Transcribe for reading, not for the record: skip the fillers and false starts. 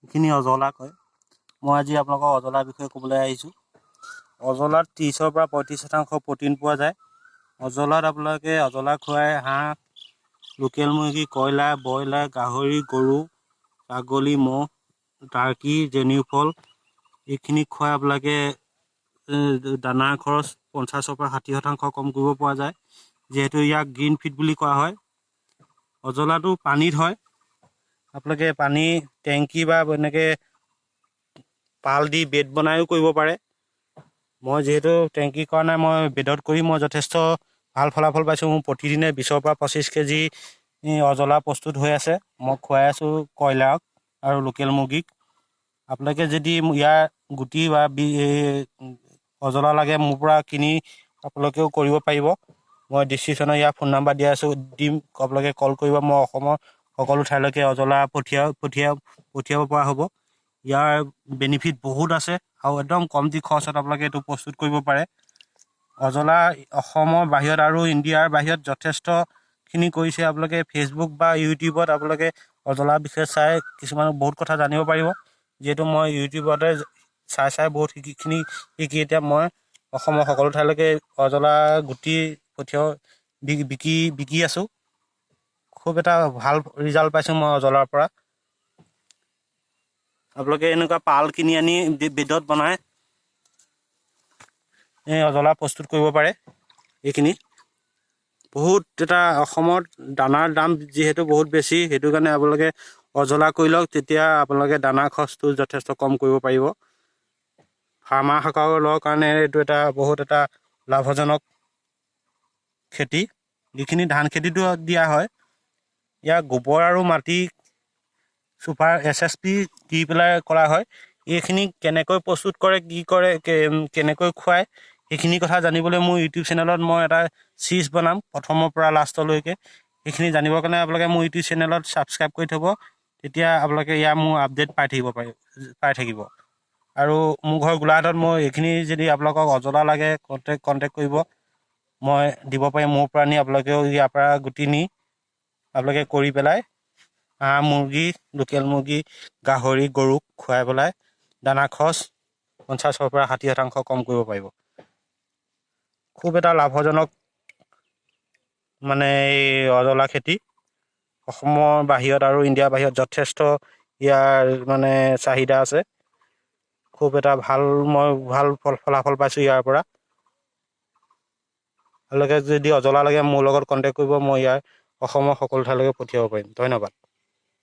এইখিনি অজলা কয়। মই আজি আপোনালোকক অজলাৰ বিষয়ে ক'বলৈ আহিছোঁ। অজলাত 30ৰ পৰা 35% প্ৰ'টিন পোৱা যায়। অজলাত আপোনালোকে অজলা খুৱাই হাঁহ, লোকেল মুৰ্গী, কয়লাৰ, ব্ৰইলাৰ, গাহৰি, গৰু, ছাগলী, ম'হ, টাৰ্কি, জেনিউফল এইখিনি খুৱাই আপোনালোকে দানাৰ খৰচ 50ৰ পৰা 60% কম কৰিব পৰা যায়, যিহেতু ইয়াক গ্ৰীণ ফিড বুলি কোৱা হয়। অজলাটো পানীত হয়। আপোনালোকে পানী টেংকি বা এনেকৈ পাল দি বেড বনায়ো কৰিব পাৰে। মই যিহেতু টেংকি কৰা নাই, মই বেডত কৰি মই যথেষ্ট ভাল ফলাফল পাইছোঁ। মোৰ প্ৰতিদিনে 20ৰ পৰা 25 কেজি অজলা প্ৰস্তুত হৈ আছে। মই খুৱাই আছোঁ কয়লাৰক আৰু লোকেল মুৰ্গীক। আপোনালোকে যদি ইয়াৰ গুটি বা অজলা লাগে মোৰ পৰা কিনি আপোনালোকেও কৰিব পাৰিব। মই ডিছক্ৰিপশ্যনত ইয়াৰ ফোন নাম্বাৰ দিম, আপোনালোকে কল কৰিব। মই অসমৰ সকলো ঠাইলৈকে অজলা পঠিয়াব পৰা হ'ব। ইয়াৰ বেনিফিট বহুত আছে আৰু একদম কমটি খৰচত আপোনালোকে এইটো প্ৰস্তুত কৰিব পাৰে। অজলা অসমৰ বাহিৰত আৰু ইণ্ডিয়াৰ বাহিৰত যথেষ্টখিনি কৰিছে। আপোনালোকে ফেচবুক বা ইউটিউবত আপোনালোকে অজলাৰ বিষয়ে চাই কিছুমান বহুত কথা জানিব পাৰিব। যিহেতু মই ইউটিউবতে চাই বহুত শিকি এতিয়া মই অসমৰ সকলো ঠাইলৈকে অজলা গুটি বিকি আছোঁ। খুব এটা ভাল ৰিজাল্ট পাইছোঁ মই অজলাৰ পৰা। আপোনালোকে এনেকুৱা পাল কিনি আনি বেডত বনাই অজলা প্ৰস্তুত কৰিব পাৰে। এইখিনি বহুত এটা অসমত দানাৰ দাম যিহেতু বহুত বেছি, সেইটো কাৰণে আপোনালোকে অজলা কৰি লওক। তেতিয়া আপোনালোকে দানাৰ খৰচটো যথেষ্ট কম কৰিব পাৰিব। ফাৰ্মাৰসকলৰ কাৰণে এইটো বহুত এটা লাভজনক খেতি। যিখিনি ধান খেতিটো দিয়া হয়, ইয়াৰ গোবৰ আৰু মাটি চুপাৰ SSP দি পেলাই কৰা হয়। এইখিনি কেনেকৈ প্ৰস্তুত কৰে, কি কৰে, কেনেকৈ খুৱায়, সেইখিনি কথা জানিবলৈ মোৰ ইউটিউব চেনেলত মই এটা চিৰিজ বনাম প্ৰথমৰ পৰা লাষ্টলৈকে। সেইখিনি জানিবৰ কাৰণে আপোনালোকে মোৰ ইউটিউব চেনেলত ছাবস্ক্ৰাইব কৰি থ'ব। তেতিয়া আপোনালোকে মোৰ আপডেট পাই থাকিব। আৰু মোৰ ঘৰ গোলাঘাটত। মই এইখিনি যদি আপোনালোকক অজলা লাগে কণ্টেক্ট কৰিব, মই দিব পাৰিম। মোৰ পৰা নি আপোনালোকেও ইয়াৰ পৰা গুটি নি আপোনালোকে কৰি পেলাই হাঁহ, মুৰ্গী, লোকেল মুৰ্গী, গাহৰি, গৰুক খুৱাই পেলাই দানা খৰচ 50ৰ পৰা 60% কম কৰিব পাৰিব। খুব এটা লাভজনক এই অজলা খেতি। অসমৰ বাহিৰত আৰু ইণ্ডিয়াৰ বাহিৰত যথেষ্ট ইয়াৰ চাহিদা আছে। খুব এটা ভাল ফলাফল পাইছোঁ ইয়াৰ পৰা। আপোনালোকে যদি অজলা লাগে মোৰ লগত কণ্টেক্ট কৰিব। মই অসমৰ সকলো ঠাইলৈকে পঠিয়াব পাৰিম। ধন্যবাদ।